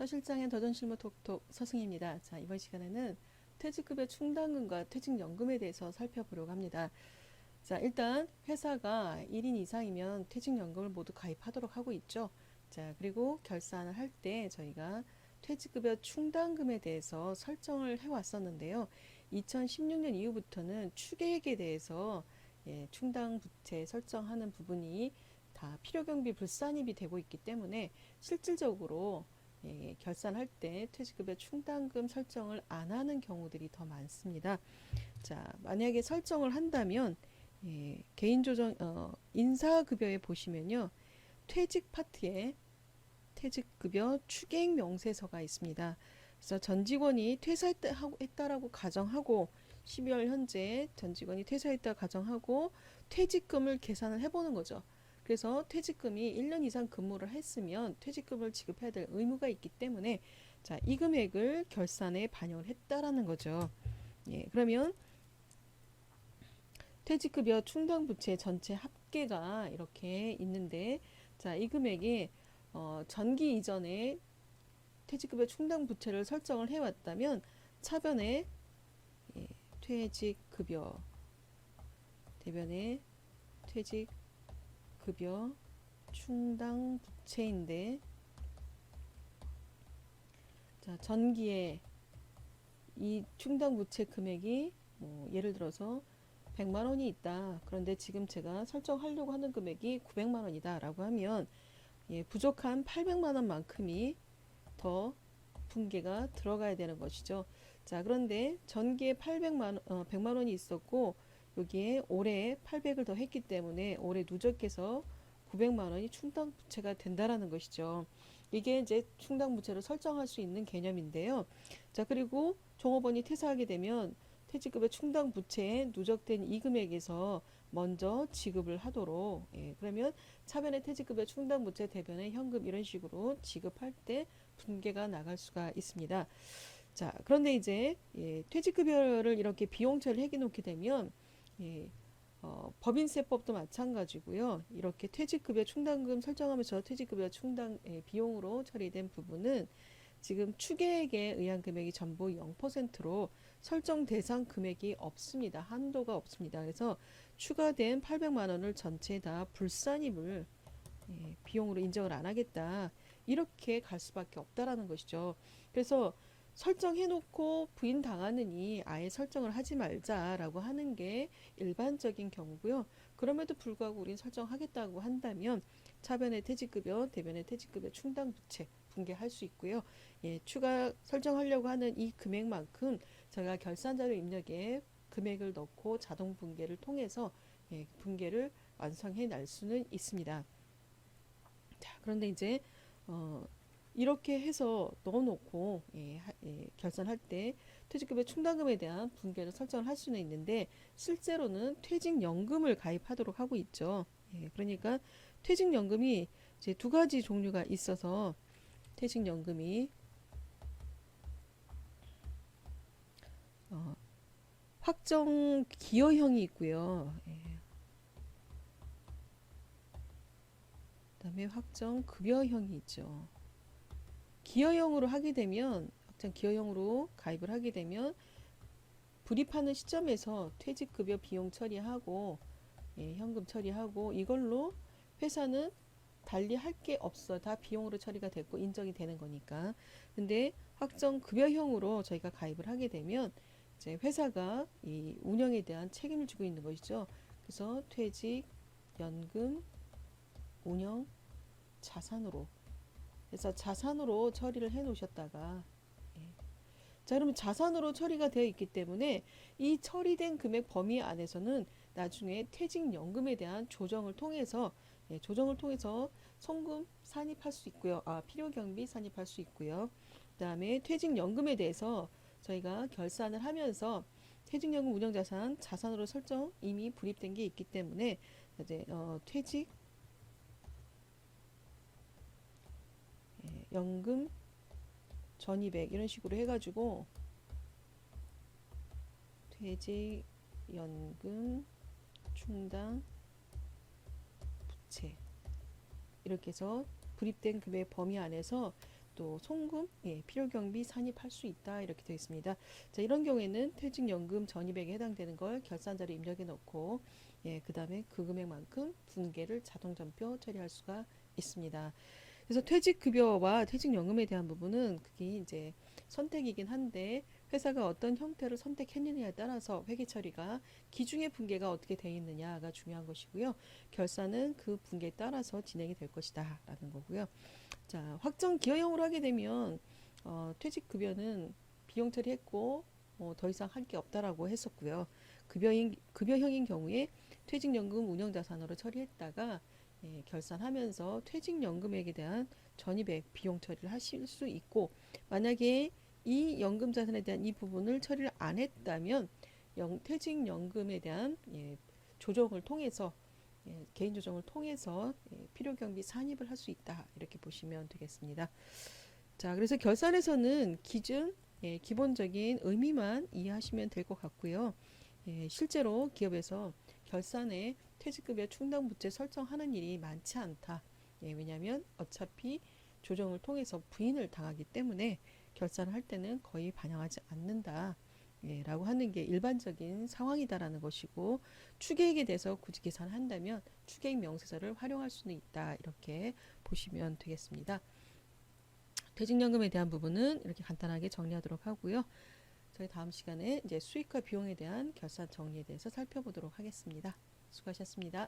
서실장의 더전실무 톡톡 서승입니다. 자, 이번 시간에는 퇴직급여 충당금과 퇴직연금에 대해서 살펴보려고 합니다. 자, 일단 회사가 1인 이상이면 퇴직연금을 모두 가입하도록 하고 있죠. 자, 그리고 결산을 할 때 저희가 퇴직급여 충당금에 대해서 설정을 해왔었는데요. 2016년 이후부터는 추계액에 대해서 충당 부채 설정하는 부분이 다 필요경비 불산입이 되고 있기 때문에 실질적으로 결산할 때 퇴직급여 충당금 설정을 안 하는 경우들이 더 많습니다. 자, 만약에 설정을 한다면 개인조정 인사급여에 보시면요, 퇴직 파트에 퇴직급여 추계액 명세서가 있습니다. 그래서 전 직원이 퇴사했다라고 가정하고 12월 현재 전 직원이 퇴사했다 가정하고 퇴직금을 계산을 해보는 거죠. 그래서 퇴직금이 1년 이상 근무를 했으면 퇴직금을 지급해야 될 의무가 있기 때문에 자, 이 금액을 결산에 반영을 했다라는 거죠. 그러면 퇴직급여 충당부채 전체 합계가 이렇게 있는데 자, 이 금액이 전기 이전에 퇴직급여 충당부채를 설정을 해왔다면 차변에 퇴직급여 대변에 퇴직급여 충당부채인데 자, 전기에 이 충당부채 금액이 예를 들어서 100만 원이 있다. 그런데 지금 제가 설정하려고 하는 금액이 900만 원이다 라고 하면 부족한 800만 원만큼이 더 분계가 들어가야 되는 것이죠. 자, 그런데 전기에 100만 원이 있었고 여기에 올해 800을 더 했기 때문에 올해 누적해서 900만 원이 충당부채가 된다라는 것이죠. 이게 이제 충당부채를 설정할 수 있는 개념인데요. 자, 그리고 종업원이 퇴사하게 되면 퇴직급여 충당부채에 누적된 이 금액에서 먼저 지급을 하도록 그러면 차변의 퇴직급여 충당부채 대변의 현금 이런 식으로 지급할 때 분계가 나갈 수가 있습니다. 자, 그런데 이제 퇴직급여를 이렇게 비용처리를 해놓게 되면 법인세법도 마찬가지고요. 이렇게 퇴직급여 충당금 설정하면서 퇴직급여 충당 비용으로 처리된 부분은 지금 추계액에 의한 금액이 전부 0%로 설정 대상 금액이 없습니다. 한도가 없습니다. 그래서 추가된 800만 원을 전체 다 불산입을 비용으로 인정을 안 하겠다. 이렇게 갈 수밖에 없다라는 것이죠. 그래서 설정해놓고 부인당하느니 아예 설정을 하지 말자라고 하는 게 일반적인 경우고요. 그럼에도 불구하고 우린 설정하겠다고 한다면 차변의 퇴직급여, 대변의 퇴직급여 충당부채 분계할 수 있고요. 추가 설정하려고 하는 이 금액만큼 저희가 결산자료 입력에 금액을 넣고 자동 분계를 통해서 분계를 완성해 날 수는 있습니다. 자, 그런데 이제 이렇게 해서 넣어놓고 결산할 때 퇴직급여 충당금에 대한 분계를 설정을 할 수는 있는데 실제로는 퇴직연금을 가입하도록 하고 있죠. 그러니까 퇴직연금이 이제 두 가지 종류가 있어서 퇴직연금이 확정 기여형이 있고요. 그다음에 확정 급여형이 있죠. 기여형으로 하게 되면 확정 기여형으로 가입을 하게 되면 불입하는 시점에서 퇴직급여 비용 처리하고 현금 처리하고 이걸로 회사는 달리 할 게 없어. 다 비용으로 처리가 됐고 인정이 되는 거니까. 근데 확정 급여형으로 저희가 가입을 하게 되면 이제 회사가 이 운영에 대한 책임을 지고 있는 것이죠. 그래서 퇴직, 연금, 운영, 자산으로. 그래서 자산으로 처리를 해 놓으셨다가 자, 그러면 자산으로 처리가 되어 있기 때문에 이 처리된 금액 범위 안에서는 나중에 퇴직연금에 대한 조정을 통해서 송금 산입할 수 있고요. 필요경비 산입할 수 있고요. 그다음에 퇴직연금에 대해서 저희가 결산을 하면서 퇴직연금 운영자산 자산으로 설정 이미 불입된 게 있기 때문에 이제 퇴직 연금 전입액 이런 식으로 해가지고 퇴직연금 충당 부채 이렇게 해서 불입된 금액 범위 안에서 또 송금, 필요 경비 산입할 수 있다 이렇게 되어 있습니다. 자, 이런 경우에는 퇴직연금 전입액에 해당되는 걸 결산자로 입력해 놓고 그다음에 그 금액만큼 분계를 자동 전표 처리할 수가 있습니다. 그래서 퇴직급여와 퇴직연금에 대한 부분은 그게 이제 선택이긴 한데 회사가 어떤 형태를 선택했느냐에 따라서 회계 처리가 기중의 분계가 어떻게 되어 있느냐가 중요한 것이고요. 결산은 그 분계에 따라서 진행이 될 것이다 라는 거고요. 자, 확정 기여형으로 하게 되면 퇴직급여는 비용 처리했고 더 이상 할 게 없다라고 했었고요. 급여형인 경우에 퇴직연금 운영자산으로 처리했다가 결산하면서 퇴직연금액에 대한 전입액 비용 처리를 하실 수 있고, 만약에 이 연금자산에 대한 이 부분을 처리를 안 했다면 퇴직연금에 대한 조정을 통해서 개인 조정을 통해서 필요경비 산입을 할 수 있다 이렇게 보시면 되겠습니다. 자, 그래서 결산에서는 기준 기본적인 의미만 이해하시면 될 것 같고요. 실제로 기업에서 결산에 퇴직급여 충당부채 설정하는 일이 많지 않다. 왜냐하면 어차피 조정을 통해서 부인을 당하기 때문에 결산을 할 때는 거의 반영하지 않는다. 라고 하는 게 일반적인 상황이다라는 것이고, 추계액에 대해서 굳이 계산한다면 추계액 명세서를 활용할 수는 있다 이렇게 보시면 되겠습니다. 퇴직연금에 대한 부분은 이렇게 간단하게 정리하도록 하고요. 저희 다음 시간에 이제 수익과 비용에 대한 결산 정리에 대해서 살펴보도록 하겠습니다. 수고하셨습니다.